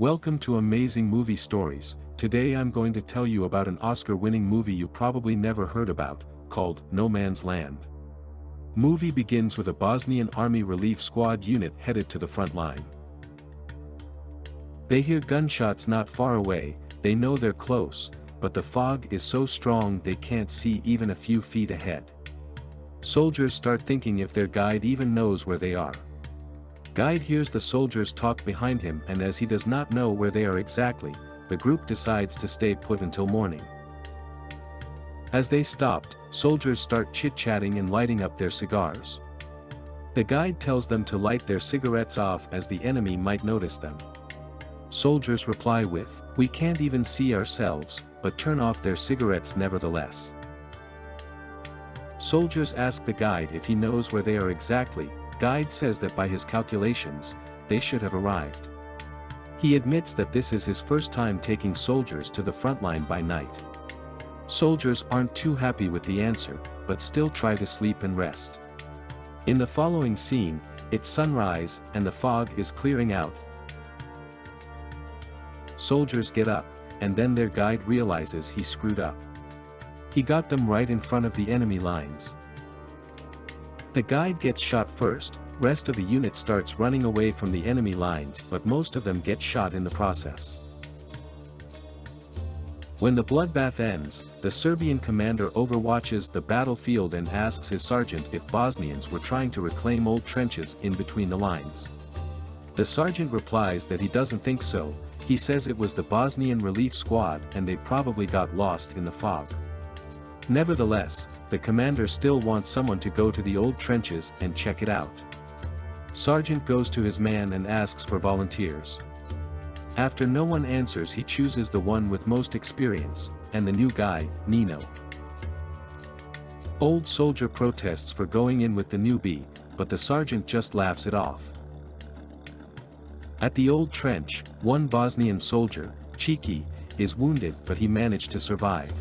Welcome to Amazing Movie Stories. Today I'm going to tell you about an Oscar-winning movie you probably never heard about, called No Man's Land. Movie begins with a Bosnian Army Relief Squad unit headed to the front line. They hear gunshots not far away, they know they're close, but the fog is so strong they can't see even a few feet ahead. Soldiers start thinking if their guide even knows where they are. Guide hears the soldiers talk behind him, and as he does not know where they are exactly, the group decides to stay put until morning. As they stopped, soldiers start chit-chatting and lighting up their cigars. The guide tells them to light their cigarettes off as the enemy might notice them. Soldiers reply with, "We can't even see ourselves," but turn off their cigarettes nevertheless. Soldiers ask the guide if he knows where they are exactly. Guide says that by his calculations, they should have arrived. He admits that this is his first time taking soldiers to the front line by night. Soldiers aren't too happy with the answer, but still try to sleep and rest. In the following scene, it's sunrise, and the fog is clearing out. Soldiers get up, and then their guide realizes he screwed up. He got them right in front of the enemy lines. The guide gets shot first, rest of the unit starts running away from the enemy lines, but most of them get shot in the process. When the bloodbath ends, the Serbian commander overwatches the battlefield and asks his sergeant if Bosnians were trying to reclaim old trenches in between the lines. The sergeant replies that he doesn't think so. He says it was the Bosnian Relief Squad and they probably got lost in the fog. Nevertheless, the commander still wants someone to go to the old trenches and check it out. Sergeant goes to his man and asks for volunteers. After no one answers, he chooses the one with most experience, and the new guy, Nino. Old soldier protests for going in with the newbie, but the sergeant just laughs it off. At the old trench, one Bosnian soldier, Chiki, is wounded, but he managed to survive.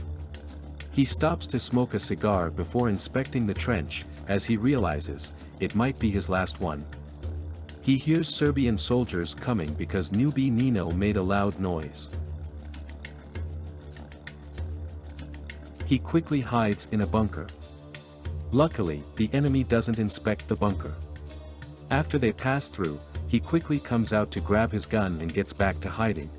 He stops to smoke a cigar before inspecting the trench, as he realizes, it might be his last one. He hears Serbian soldiers coming because newbie Nino made a loud noise. He quickly hides in a bunker. Luckily, the enemy doesn't inspect the bunker. After they pass through, he quickly comes out to grab his gun and gets back to hiding.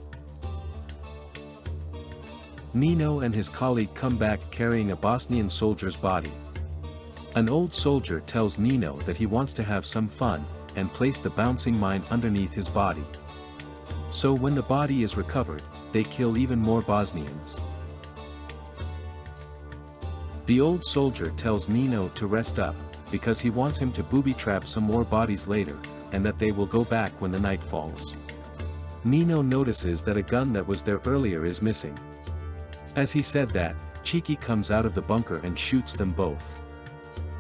Nino and his colleague come back carrying a Bosnian soldier's body. An old soldier tells Nino that he wants to have some fun, and place the bouncing mine underneath his body. So when the body is recovered, they kill even more Bosnians. The old soldier tells Nino to rest up, because he wants him to booby-trap some more bodies later, and that they will go back when the night falls. Nino notices that a gun that was there earlier is missing. As he said that, Chiki comes out of the bunker and shoots them both.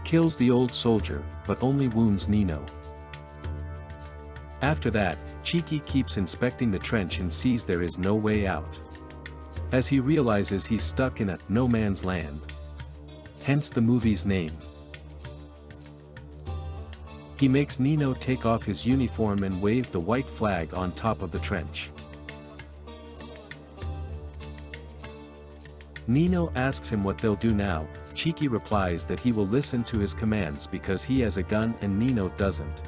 Kills the old soldier, but only wounds Nino. After that, Chiki keeps inspecting the trench and sees there is no way out. As he realizes he's stuck in a no man's land. Hence the movie's name. He makes Nino take off his uniform and wave the white flag on top of the trench. Nino asks him what they'll do now. Chiki replies that he will listen to his commands because he has a gun and Nino doesn't.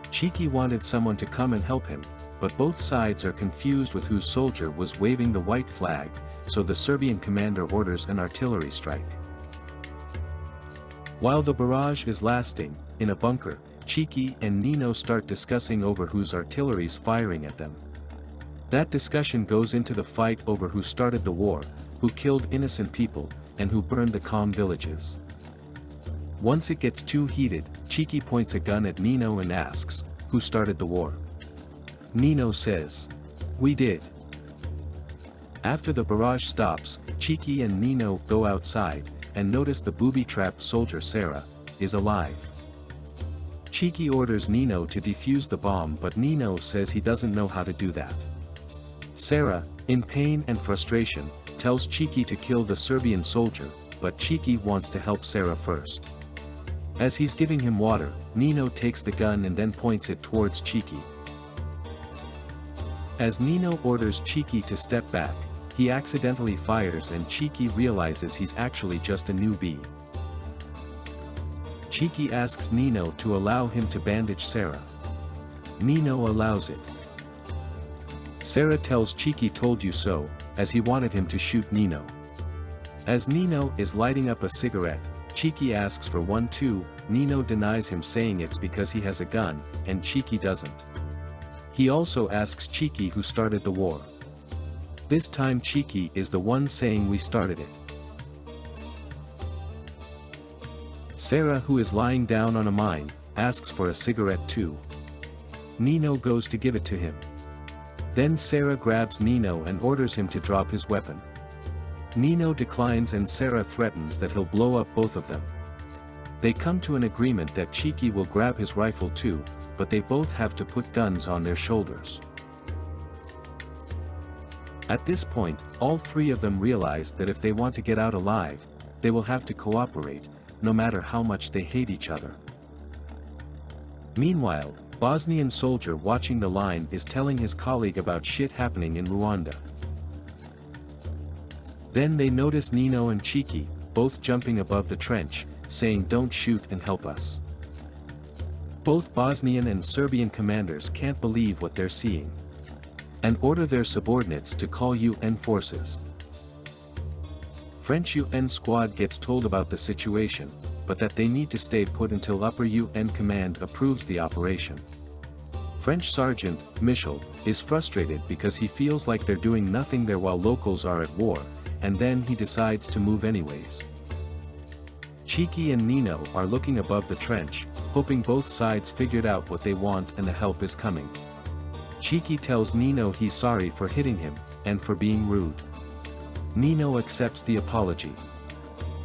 Chiki wanted someone to come and help him, but both sides are confused with whose soldier was waving the white flag, so the Serbian commander orders an artillery strike. While the barrage is lasting, in a bunker, Chiki and Nino start discussing over whose artillery's firing at them. That discussion goes into the fight over who started the war, who killed innocent people, and who burned the calm villages. Once it gets too heated, Chiki points a gun at Nino and asks, "Who started the war?" Nino says, "We did." After the barrage stops, Chiki and Nino go outside, and notice the booby-trapped soldier Sarah is alive. Chiki orders Nino to defuse the bomb, but Nino says he doesn't know how to do that. Sarah, in pain and frustration, tells Chiki to kill the Serbian soldier, but Chiki wants to help Sarah first. As he's giving him water, Nino takes the gun and then points it towards Chiki. As Nino orders Cheeky to step back, he accidentally fires and Cheeky realizes he's actually just a newbie. Cheeky asks Nino to allow him to bandage Sarah. Nino allows it. Sarah tells Cheeky told you so, as he wanted him to shoot Nino. As Nino is lighting up a cigarette, Cheeky asks for one too. Nino denies him saying it's because he has a gun, and Cheeky doesn't. He also asks Cheeky who started the war. This time Cheeky is the one saying we started it. Sarah, who is lying down on a mine, asks for a cigarette too. Nino goes to give it to him. Then Sarah grabs Nino and orders him to drop his weapon. Nino declines and Sarah threatens that he'll blow up both of them. They come to an agreement that Cheeky will grab his rifle too, but they both have to put guns on their shoulders. At this point, all three of them realize that if they want to get out alive, they will have to cooperate, no matter how much they hate each other. Meanwhile, Bosnian soldier watching the line is telling his colleague about shit happening in Rwanda. Then they notice Nino and Cheeky, both jumping above the trench, saying don't shoot and help us. Both Bosnian and Serbian commanders can't believe what they're seeing, and order their subordinates to call UN forces. French UN squad gets told about the situation, but that they need to stay put until upper UN command approves the operation. French Sergeant Michel is frustrated because he feels like they're doing nothing there while locals are at war, and then he decides to move anyways. Cheeky and Nino are looking above the trench, hoping both sides figured out what they want and the help is coming. Cheeky tells Nino he's sorry for hitting him, and for being rude. Nino accepts the apology.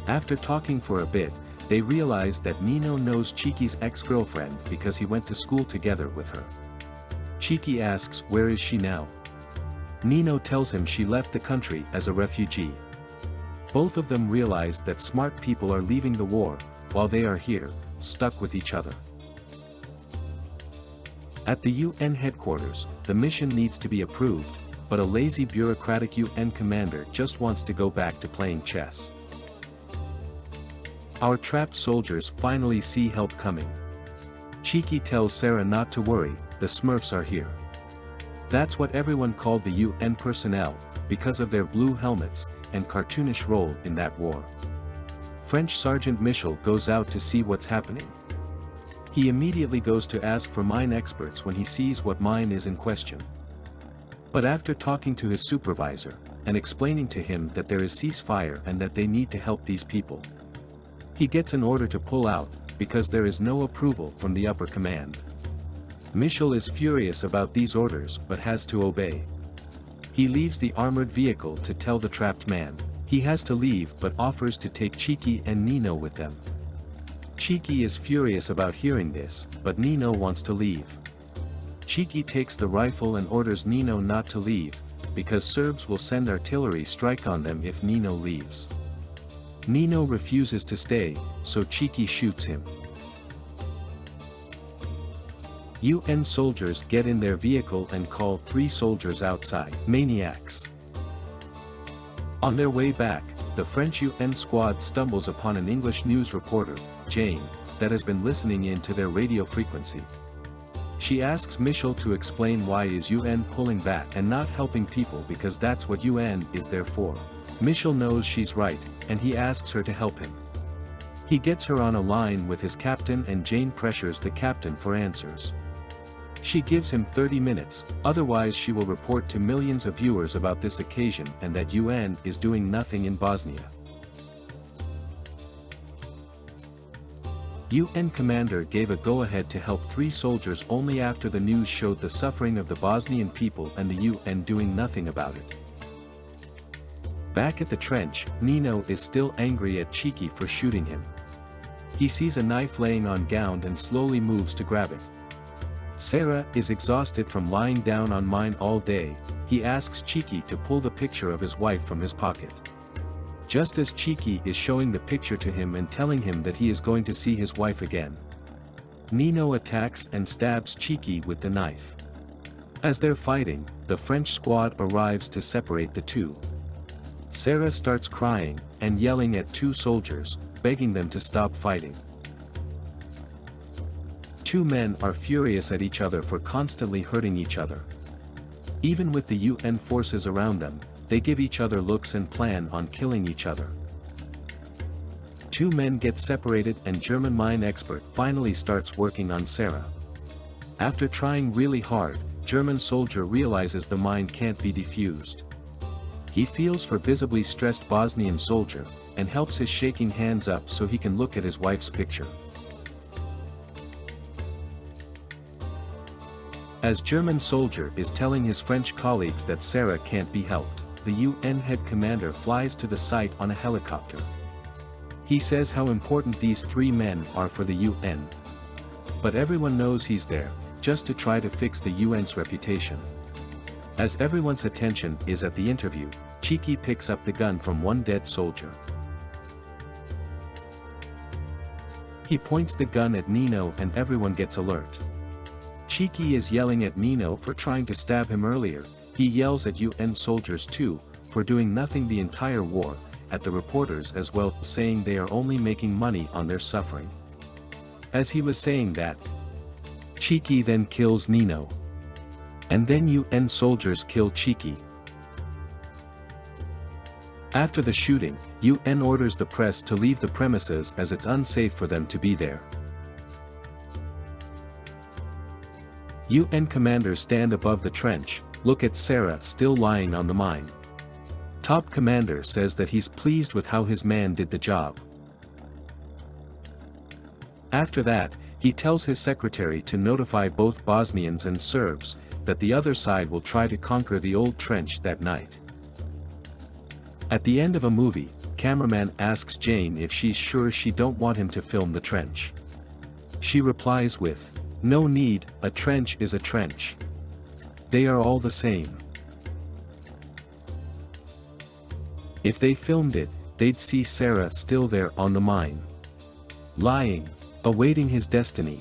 After talking for a bit, they realize that Nino knows Cheeky's ex-girlfriend because he went to school together with her. Cheeky asks where is she now. Nino tells him she left the country as a refugee. Both of them realize that smart people are leaving the war, while they are here, stuck with each other. At the UN headquarters, the mission needs to be approved, but a lazy bureaucratic UN commander just wants to go back to playing chess. Our trapped soldiers finally see help coming. Cheeky tells Sarah not to worry, the Smurfs are here. That's what everyone called the UN personnel, because of their blue helmets, and cartoonish role in that war. French Sergeant Michel goes out to see what's happening. He immediately goes to ask for mine experts when he sees what mine is in question. But after talking to his supervisor, and explaining to him that there is ceasefire and that they need to help these people, he gets an order to pull out, because there is no approval from the upper command. Michel is furious about these orders but has to obey. He leaves the armored vehicle to tell the trapped man he has to leave but offers to take Cheeky and Nino with them. Cheeky is furious about hearing this, but Nino wants to leave. Cheeky takes the rifle and orders Nino not to leave, because Serbs will send artillery strike on them if Nino leaves. Nino refuses to stay, so Cheeky shoots him. UN soldiers get in their vehicle and call 3 soldiers outside maniacs. On their way back, the French UN squad stumbles upon an English news reporter, Jane, that has been listening in to their radio frequency. She asks Michel to explain why is UN pulling back and not helping people because that's what UN is there for. Michel knows she's right, and he asks her to help him. He gets her on a line with his captain and Jane pressures the captain for answers. She gives him 30 minutes, otherwise she will report to millions of viewers about this occasion and that UN is doing nothing in Bosnia. UN commander gave a go-ahead to help 3 soldiers only after the news showed the suffering of the Bosnian people and the UN doing nothing about it. Back at the trench, Nino is still angry at Cheeky for shooting him. He sees a knife laying on ground and slowly moves to grab it. Sarah is exhausted from lying down on mine all day. He asks Cheeky to pull the picture of his wife from his pocket. Just as Cheeky is showing the picture to him and telling him that he is going to see his wife again, Nino attacks and stabs Cheeky with the knife. As they're fighting, the French squad arrives to separate the two. Sarah starts crying and yelling at two soldiers, begging them to stop fighting. Two men are furious at each other for constantly hurting each other. Even with the UN forces around them, they give each other looks and plan on killing each other. Two men get separated and German mine expert finally starts working on Sarah. After trying really hard, German soldier realizes the mine can't be defused. He feels for visibly stressed Bosnian soldier, and helps his shaking hands up so he can look at his wife's picture. As German soldier is telling his French colleagues that Sarah can't be helped, the UN head commander flies to the site on a helicopter. He says how important these three men are for the UN. But everyone knows he's there, just to try to fix the UN's reputation. As everyone's attention is at the interview, Cheeky picks up the gun from one dead soldier. He points the gun at Nino and everyone gets alert. Cheeky is yelling at Nino for trying to stab him earlier. He yells at UN soldiers too, for doing nothing the entire war, at the reporters as well, saying they are only making money on their suffering. As he was saying that, Cheeky then kills Nino. And then UN soldiers kill Cheeky. After the shooting, UN orders the press to leave the premises as it's unsafe for them to be there. UN commanders stand above the trench, look at Sarah still lying on the mine. Top commander says that he's pleased with how his man did the job. After that, he tells his secretary to notify both Bosnians and Serbs, that the other side will try to conquer the old trench that night. At the end of a movie, cameraman asks Jane if she's sure she don't want him to film the trench. She replies with, "No need, a trench is a trench. They are all the same. If they filmed it, they'd see Sarah still there on the mine. Lying, awaiting his destiny."